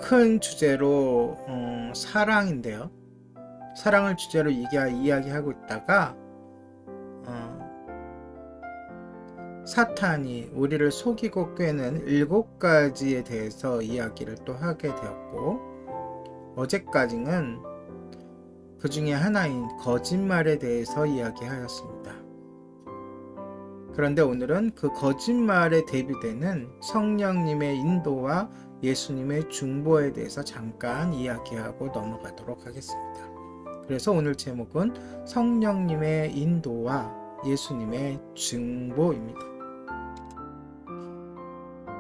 큰 주제로 사랑인데요. 사랑을 주제로 이야기하고 있다가 사탄이 우리를 속이고 꿰는 7가지에 대해서 이야기를 또 하게 되었고, 어제까지는 그 중에 하나인 거짓말에 대해서 이야기하였습니다. 그런데 오늘은 그 거짓말에 대비되는 성령님의 인도와 예수님의 중보에 대해서 잠깐 이야기하고 넘어가도록 하겠습니다. 그래서 오늘 제목은 성령님의 인도와 예수님의 중보입니다.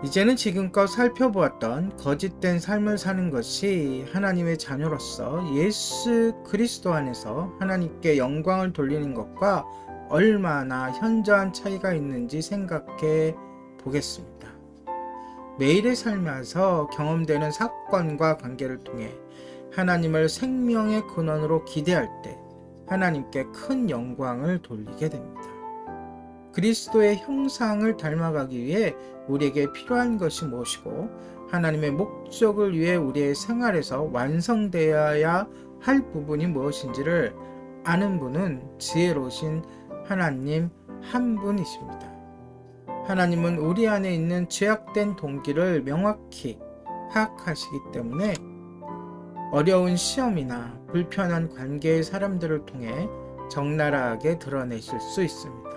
이제는 지금껏 살펴보았던 거짓된 삶을 사는 것이 하나님의 자녀로서 예수 그리스도 안에서 하나님께 영광을 돌리는 것과 얼마나 현저한 차이가 있는지 생각해 보겠습니다. 매일의 삶에서 경험되는 사건과 관계를 통해 하나님을 생명의 근원으로 기대할 때 하나님께 큰 영광을 돌리게 됩니다. 그리스도의 형상을 닮아가기 위해 우리에게 필요한 것이 무엇이고 하나님의 목적을 위해 우리의 생활에서 완성되어야 할 부분이 무엇인지를 아는 분은 지혜로우신 하나님 한 분이십니다. 하나님은 우리 안에 있는 죄악된 동기를 명확히 파악하시기 때문에 어려운 시험이나 불편한 관계의 사람들을 통해 적나라하게 드러내실 수 있습니다.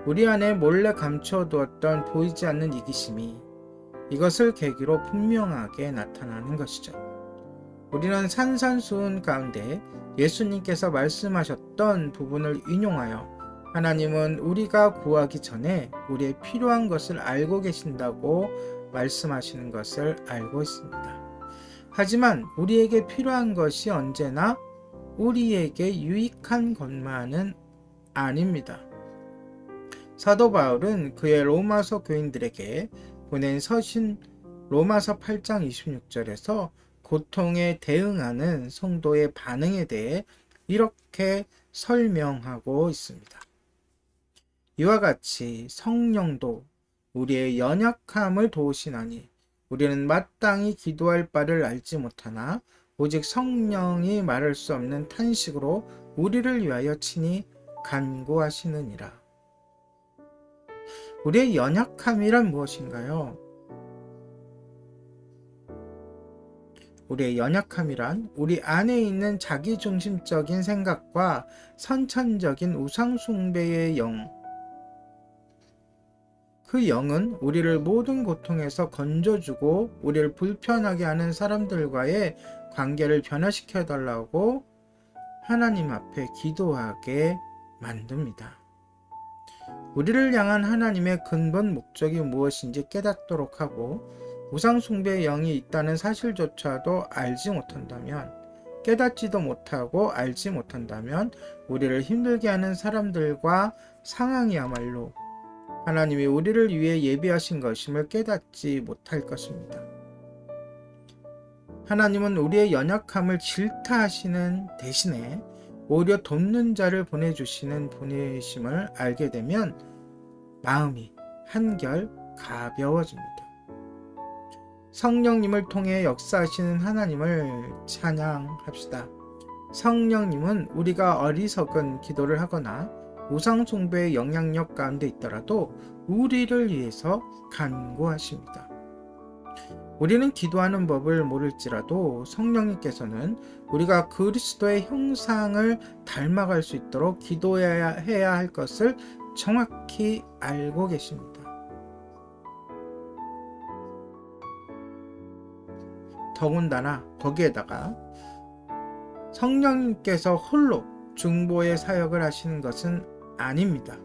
우리 안에 몰래 감춰두었던 보이지 않는 이기심이 이것을 계기로 분명하게 나타나는 것이죠. 우리는 산산수훈 가운데 예수님께서 말씀하셨던 부분을 인용하여 하나님은 우리가 구하기 전에 우리의 필요한 것을 알고 계신다고 말씀하시는 것을 알고 있습니다. 하지만 우리에게 필요한 것이 언제나 우리에게 유익한 것만은 아닙니다. 사도 바울은 그의 로마서 교인들에게 보낸 서신 로마서 8장 26절에서 고통에 대응하는 성도의 반응에 대해 이렇게 설명하고 있습니다. 이와 같이 성령도 우리의 연약함을 도우시나니 우리는 마땅히 기도할 바를 알지 못하나 오직 성령이 말할 수 없는 탄식으로 우리를 위하여 친히 간구하시느니라. 우리의 연약함이란 무엇인가요? 우리의 연약함이란 우리 안에 있는 자기중심적인 생각과 선천적인 우상숭배의 영, 그 영은 우리를 모든 고통에서 건져주고 우리를 불편하게 하는 사람들과의 관계를 변화시켜달라고 하나님 앞에 기도하게 만듭니다. 우리를 향한 하나님의 근본 목적이 무엇인지 깨닫도록 하고 우상숭배의 영이 있다는 사실조차도 알지 못한다면, 깨닫지도 못하고 알지 못한다면 우리를 힘들게 하는 사람들과 상황이야말로 하나님이 우리를 위해 예비하신 것임을 깨닫지 못할 것입니다. 하나님은 우리의 연약함을 질타하시는 대신에 오히려 돕는 자를 보내주시는 분이심을 알게 되면 마음이 한결 가벼워집니다. 성령님을 통해 역사하시는 하나님을 찬양합시다. 성령님은 우리가 어리석은 기도를 하거나 우상숭배의 영향력 가운데 있더라도 우리를 위해서 간구하십니다. 우리는 기도하는 법을 모를지라도 성령님께서는 우리가 그리스도의 형상을 닮아갈 수 있도록 기도해야 할 것을 정확히 알고 계십니다. 더군다나 거기에다가 성령님께서 홀로 중보의 사역을 하시는 것은 아닙니다.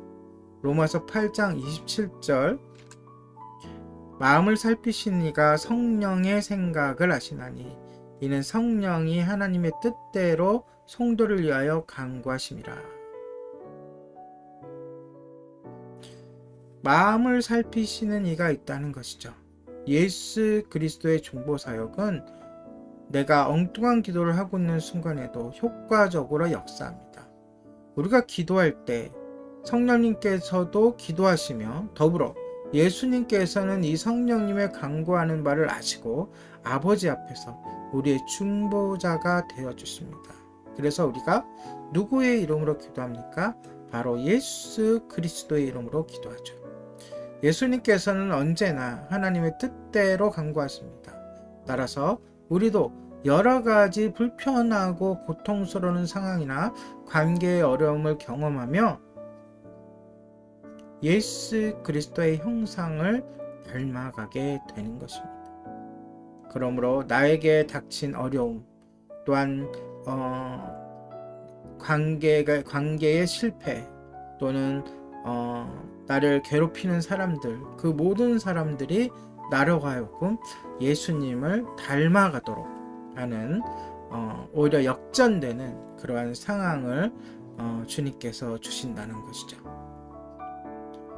로마서 8장 27절 마음을 살피신 이가 성령의 생각을 아시나니 이는 성령이 하나님의 뜻대로 성도를 위하여 간구하심이라. 마음을 살피시는 이가 있다는 것이죠. 예수 그리스도의 중보 사역은 내가 엉뚱한 기도를 하고 있는 순간에도 효과적으로 역사합니다. 우리가 기도할 때 성령님께서도 기도하시며 더불어 예수님께서는 이 성령님의 간구하는 바를 아시고 아버지 앞에서 우리의 중보자가 되어 주십니다. 그래서 우리가 누구의 이름으로 기도합니까? 바로 예수 그리스도의 이름으로 기도하죠. 예수님께서는 언제나 하나님의 뜻대로 간구하십니다. 따라서 우리도 여러 가지 불편하고 고통스러운 상황이나 관계의 어려움을 경험하며 예수 그리스도의 형상을 닮아가게 되는 것입니다. 그러므로 나에게 닥친 어려움 또한 관계의 실패 또는 나를 괴롭히는 사람들, 그 모든 사람들이 나로 하여금 예수님을 닮아가도록 하는 오히려 역전되는 그러한 상황을 주님께서 주신다는 것이죠.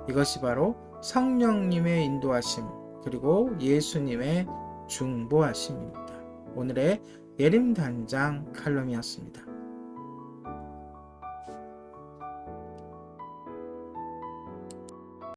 이것이 바로 성령님의 인도하심 그리고 예수님의 중보하심입니다. 오늘의 예림단장 칼럼이었습니다.